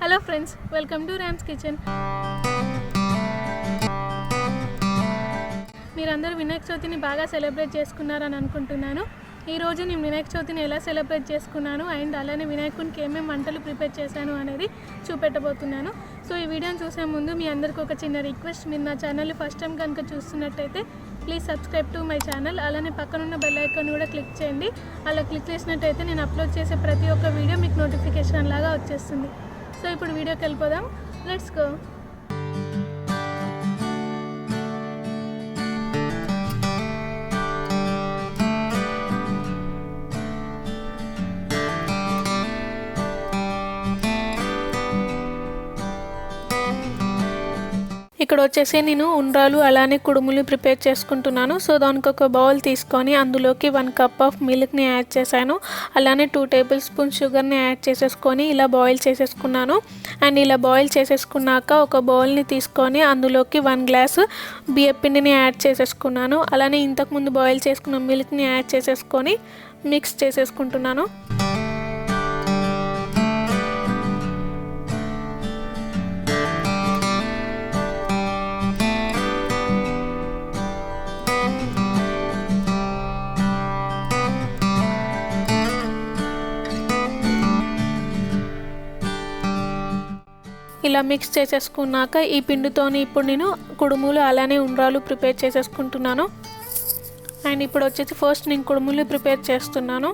Hello friends, welcome to rams kitchen. మీరందరూ వినాయక చవితిని బాగా celebrate చేసుకున్నారని అనుకుంటున్నాను. ఈరోజు నేను వినాయక చవితిని ఎలా సెలబ్రేట్ చేసుకున్నాను అండ్ అలానే వినాయకునికి ఏమేమి వంటలు ప్రిపేర్ చేశాను అనేది చూపెట్టబోతున్నాను. సో ఈ వీడియోని చూసే ముందు మీ అందరికీ ఒక చిన్న రిక్వెస్ట్. మీరు నా ఛానల్ని ఫస్ట్ టైం కనుక చూస్తున్నట్టయితే please subscribe to my channel. అలానే పక్కనున్న బెల్ ఐకాన్ కూడా క్లిక్ చేయండి. అలా క్లిక్ చేసినట్టయితే నేను అప్లోడ్ చేసే ప్రతి ఒక్క వీడియో మీకు నోటిఫికేషన్ లాగా వచ్చేస్తుంది. సో ఇప్పుడు వీడియోకి వెళ్ళిపోదాం. Let's go. ఇక్కడ వచ్చేసి నేను ఉండ్రాలు అలానే కుడుములు ప్రిపేర్ చేసుకుంటున్నాను. సో దానికి ఒక బౌల్ తీసుకొని అందులోకి 1 కప్ ఆఫ్ మిల్క్ని యాడ్ చేశాను. అలానే 2 టేబుల్ స్పూన్ షుగర్ని యాడ్ చేసేసుకొని ఇలా బాయిల్ చేసేసుకున్నాను. అండ్ ఇలా బాయిల్ చేసేసుకున్నాక ఒక బౌల్ని తీసుకొని అందులోకి 1 గ్లాసు బియ్యపిండిని యాడ్ చేసేసుకున్నాను. అలానే ఇంతకుముందు బాయిల్ చేసుకున్న మిల్క్ని యాడ్ చేసేసుకొని మిక్స్ చేసేసుకుంటున్నాను. ఇలా మిక్స్ చేసేసుకున్నాక ఈ పిండితోని ఇప్పుడు నేను కుడుములు అలానే ఉండ్రాలు ప్రిపేర్ చేసేసుకుంటున్నాను. అండ్ ఇప్పుడు వచ్చేసి ఫస్ట్ నేను కుడుములు ప్రిపేర్ చేస్తున్నాను.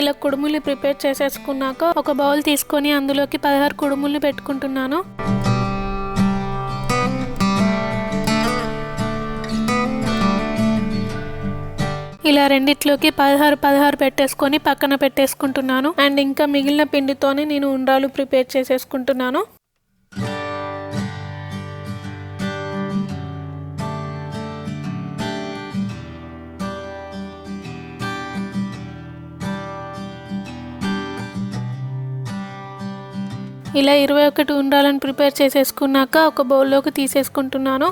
ఇలా కుడుములు ప్రిపేర్ చేసేసుకున్నాక ఒక బౌల్ తీసుకొని అందులోకి 16 కుడుములు పెట్టుకుంటున్నాను. ఇలా రెండిట్లోకి 16 పెట్టేసుకొని పక్కన పెట్టేసుకుంటున్నాను. అండ్ ఇంకా మిగిలిన పిండితోనే నేను ఉండ్రాలు ప్రిపేర్ చేసేసుకుంటున్నాను. ఇలా 21 ఉండ్రాలను ప్రిపేర్ చేసేసుకున్నాక ఒక బౌల్లోకి తీసేసుకుంటున్నాను.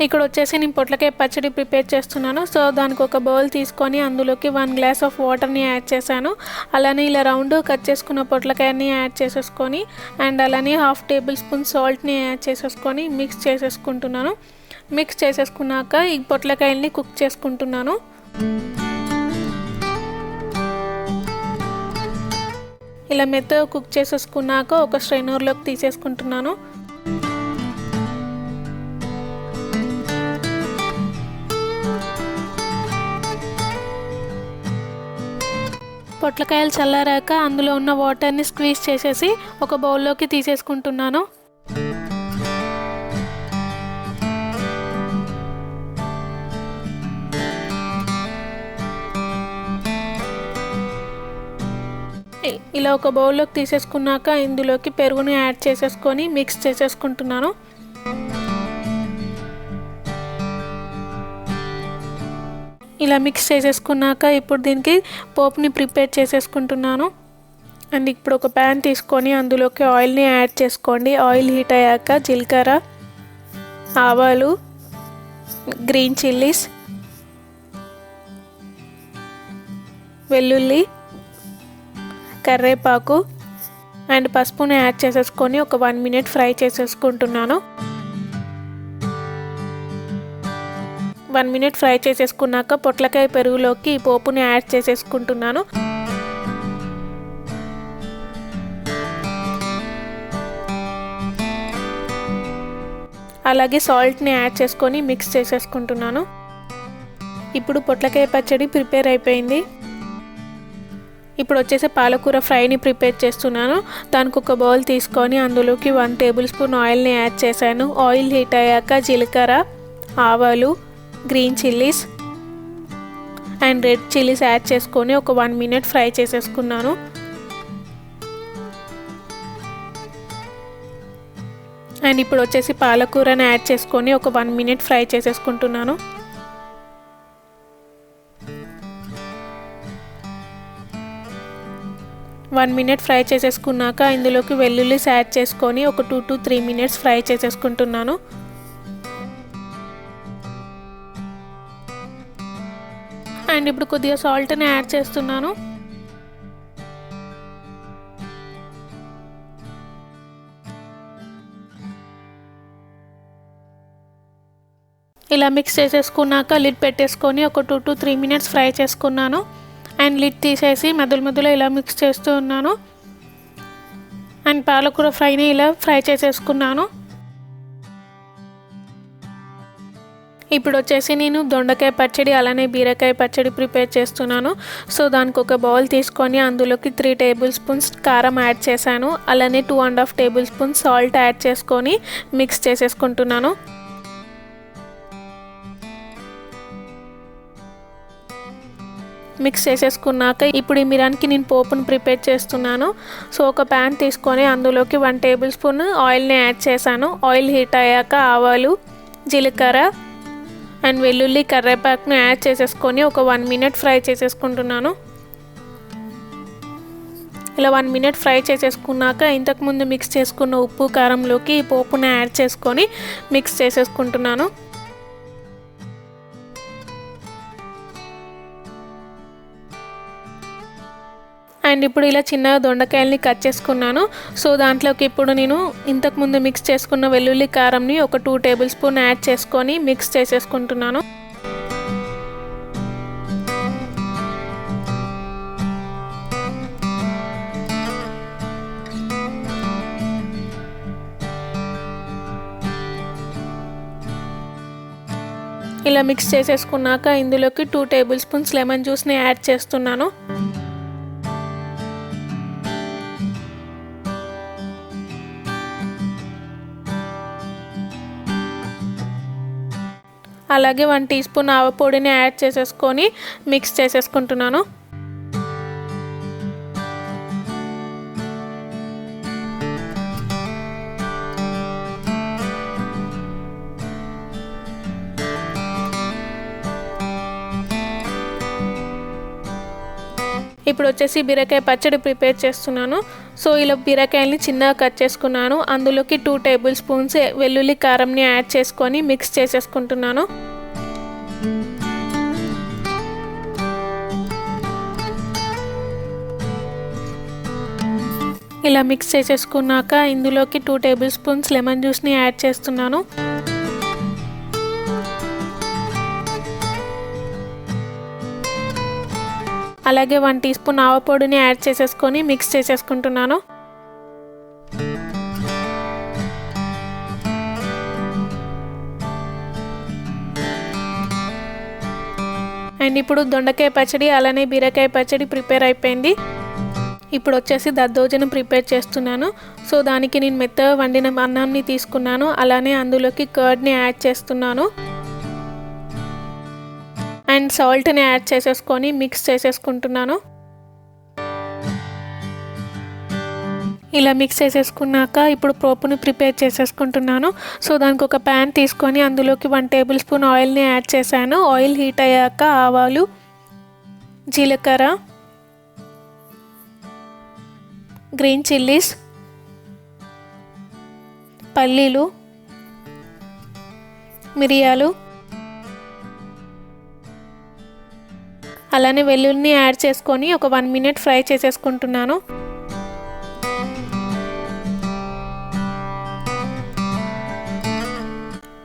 ఇక్కడ వచ్చేసి నేను పొట్లకాయ పచ్చడి ప్రిపేర్ చేస్తున్నాను. సో దానికి ఒక బౌల్ తీసుకొని అందులోకి 1 గ్లాస్ ఆఫ్ వాటర్ని యాడ్ చేశాను. అలానే ఇలా రౌండ్ కట్ చేసుకున్న పొట్లకాయని యాడ్ చేసేసుకొని అండ్ అలానే 1/2 టేబుల్ స్పూన్ సాల్ట్ని యాడ్ చేసేసుకొని మిక్స్ చేసేసుకుంటున్నాను. మిక్స్ చేసేసుకున్నాక ఈ పొట్లకాయల్ని కుక్ చేసుకుంటున్నాను. ఇలా మెత్తగా కుక్ చేసేసుకున్నాక ఒక స్ట్రైనర్లోకి తీసేసుకుంటున్నాను. పొట్లకాయలు చల్లారాక అందులో ఉన్న వాటర్ని స్క్వీజ్ చేసేసి ఒక బౌల్లోకి తీసేసుకుంటున్నాను. ఇలా ఒక బౌల్లోకి తీసేసుకున్నాక ఇందులోకి పెరుగుని యాడ్ చేసేసుకొని మిక్స్ చేసేసుకుంటున్నాను. ఇలా మిక్స్ చేసేసుకున్నాక ఇప్పుడు దీనికి పోపుని ప్రిపేర్ చేసేసుకుంటున్నాను. అండ్ ఇప్పుడు ఒక ప్యాన్ తీసుకొని అందులోకి ఆయిల్ని యాడ్ చేసుకోండి. ఆయిల్ హీట్ అయ్యాక జీలకర్ర, ఆవాలు, గ్రీన్ చిల్లీస్, వెల్లుల్లి, కరివేపాకు అండ్ పసుపుని యాడ్ చేసేసుకొని ఒక 1 మినిట్ ఫ్రై చేసేసుకుంటున్నాను. 1 మినిట్ ఫ్రై చేసేసుకున్నాక పొట్లకాయ పెరుగులోకి ఈ పోపుని యాడ్ చేసేసుకుంటున్నాను. అలాగే సాల్ట్ని యాడ్ చేసుకొని మిక్స్ చేసేసుకుంటున్నాను. ఇప్పుడు పొట్లకాయ పచ్చడి ప్రిపేర్ అయిపోయింది. ఇప్పుడు వచ్చేసి పాలకూర ఫ్రైని ప్రిపేర్ చేస్తున్నాను. దానికి ఒక బౌల్ తీసుకొని అందులోకి 1 టేబుల్ స్పూన్ ఆయిల్ని యాడ్ చేశాను. ఆయిల్ హీట్ అయ్యాక జీలకర్ర, ఆవాలు, green chillies and red chillies add చేసుకొని ఒక 1 మినిట్ ఫ్రై చేసేసుకున్నాను. అండ్ ఇప్పుడు వచ్చేసి పాలకూరని యాడ్ చేసుకొని ఒక 1 మినిట్ ఫ్రై చేసేసుకుంటున్నాను. వన్ మినిట్ ఫ్రై చేసేసుకున్నాక ఇందులోకి వెల్లుల్లి యాడ్ చేసుకొని ఒక 2 to 3 మినిట్స్ ఫ్రై చేసేసుకుంటున్నాను. అండ్ ఇప్పుడు కొద్దిగా సాల్ట్ని యాడ్ చేస్తున్నాను. ఇలా మిక్స్ చేసేసుకున్నాక లిడ్ పెట్టేసుకొని ఒక 2 to 3 మినిట్స్ ఫ్రై చేసుకున్నాను. అండ్ లిడ్ తీసేసి మధ్యలో ఇలా మిక్స్ చేస్తూ ఉన్నాను. అండ్ పాలకూర ఫ్రైని ఇలా ఫ్రై చేసేసుకున్నాను. ఇప్పుడు వచ్చేసి నేను దొండకాయ పచ్చడి అలానే బీరకాయ పచ్చడి ప్రిపేర్ చేస్తున్నాను. సో దానికి ఒక బౌల్ తీసుకొని అందులోకి 3 టేబుల్ స్పూన్స్ కారం యాడ్ చేశాను. అలానే 2.5 టేబుల్ స్పూన్స్ సాల్ట్ యాడ్ చేసుకొని మిక్స్ చేసేసుకుంటున్నాను. మిక్స్ చేసేసుకున్నాక ఇప్పుడు ఈ మిరాన్కి నేను పోపును ప్రిపేర్ చేస్తున్నాను. సో ఒక ప్యాన్ తీసుకొని అందులోకి 1 టేబుల్ స్పూన్ ఆయిల్ని యాడ్ చేశాను. ఆయిల్ హీట్ అయ్యాక ఆవాలు, జీలకర్ర అండ్ వెల్లుల్లి, కరివేపాకును యాడ్ చేసేసుకొని ఒక 1 మినిట్ ఫ్రై చేసేసుకుంటున్నాను. ఇలా 1 మినిట్ ఫ్రై చేసేసుకున్నాక ఇంతకుముందు మిక్స్ చేసుకున్న ఉప్పు కారంలోకి ఈ పోపును యాడ్ చేసుకొని మిక్స్ చేసేసుకుంటున్నాను. అండ్ ఇప్పుడు ఇలా చిన్నగా దొండకాయల్ని కట్ చేసుకున్నాను. సో దాంట్లోకి ఇప్పుడు నేను ఇంతకుముందు మిక్స్ చేసుకున్న వెల్లుల్లి కారంని ఒక 2 టేబుల్ స్పూన్ యాడ్ చేసుకొని మిక్స్ చేసేసుకుంటున్నాను. ఇలా మిక్స్ చేసేసుకున్నాక ఇందులోకి 2 టేబుల్ స్పూన్స్ లెమన్ జ్యూస్ని యాడ్ చేస్తున్నాను. అలాగే 1 టీ స్పూన్ ఆవపొడిని యాడ్ చేసేసుకొని మిక్స్ చేసేసుకుంటున్నాను. ఇప్పుడు వచ్చేసి బీరకాయ పచ్చడి ప్రిపేర్ చేస్తున్నాను. సో ఇలా బీరకాయల్ని చిన్నగా కట్ చేసుకున్నాను. అందులోకి 2 టేబుల్ స్పూన్స్ వెల్లుల్లి కారంని యాడ్ చేసుకొని మిక్స్ చేసేసుకుంటున్నాను. ఇలా మిక్స్ చేసేసుకున్నాక ఇందులోకి 2 టేబుల్ స్పూన్స్ లెమన్ జ్యూస్ని యాడ్ చేస్తున్నాను. అలాగే 1 టీ స్పూన్ ఆవపొడిని యాడ్ చేసేసుకొని మిక్స్ చేసేసుకుంటున్నాను. అండ్ ఇప్పుడు దొండకాయ పచ్చడి అలానే బీరకాయ పచ్చడి ప్రిపేర్ అయిపోయింది. ఇప్పుడు వచ్చేసి దద్దోజనం ప్రిపేర్ చేస్తున్నాను. సో దానికి నేను మెత్తగా వండిన అన్నాన్ని తీసుకున్నాను. అలానే అందులోకి కర్డ్ని యాడ్ చేస్తున్నాను. అండ్ సాల్ట్ని యాడ్ చేసేసుకొని మిక్స్ చేసేసుకుంటున్నాను. ఇలా మిక్స్ చేసేసుకున్నాక ఇప్పుడు పోపుని ప్రిపేర్ చేసేసుకుంటున్నాను. సో దానికి ఒక ప్యాన్ తీసుకొని అందులోకి 1 టేబుల్ స్పూన్ ఆయిల్ని యాడ్ చేశాను. ఆయిల్ హీట్ అయ్యాక ఆవాలు, జీలకర్ర, గ్రీన్ చిల్లీస్, పల్లీలు, మిరియాలు అలానే వెల్లుల్లిని యాడ్ చేసుకొని ఒక 1 మినిట్ ఫ్రై చేసేసుకుంటున్నాను.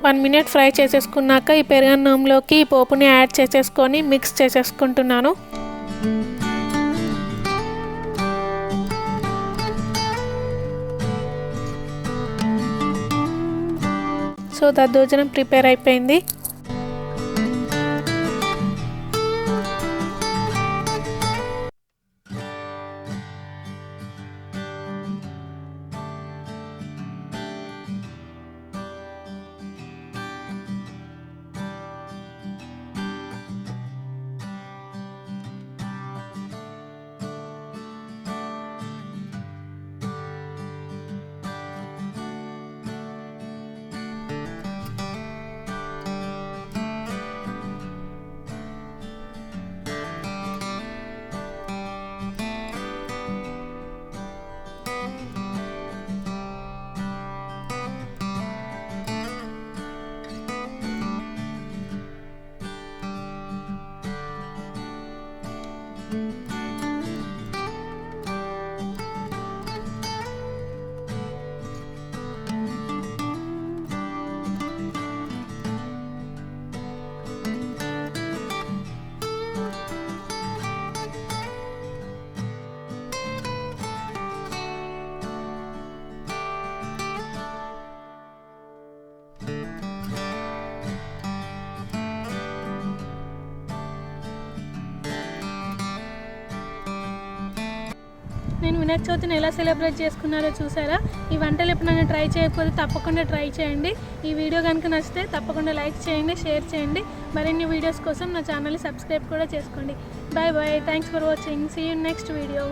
వన్ మినిట్ ఫ్రై చేసేసుకున్నాక ఈ పెరుగన్నంలోకి ఈ పోపుని యాడ్ చేసేసుకొని మిక్స్ చేసేసుకుంటున్నాను. సో దద్దోజనం ప్రిపేర్ అయిపోయింది. నేను వినాయక చవితిని ఎలా సెలబ్రేట్ చేసుకున్నారో చూసారా. ఈ వంటలు ఎప్పుడైనా ట్రై చేయకపోతే తప్పకుండా ట్రై చేయండి. ఈ వీడియో కనుక నచ్చితే తప్పకుండా లైక్ చేయండి, షేర్ చేయండి. మరిన్ని వీడియోస్ కోసం నా ఛానల్ని సబ్స్క్రైబ్ కూడా చేసుకోండి. Bye bye. Thanks for watching. See you next video.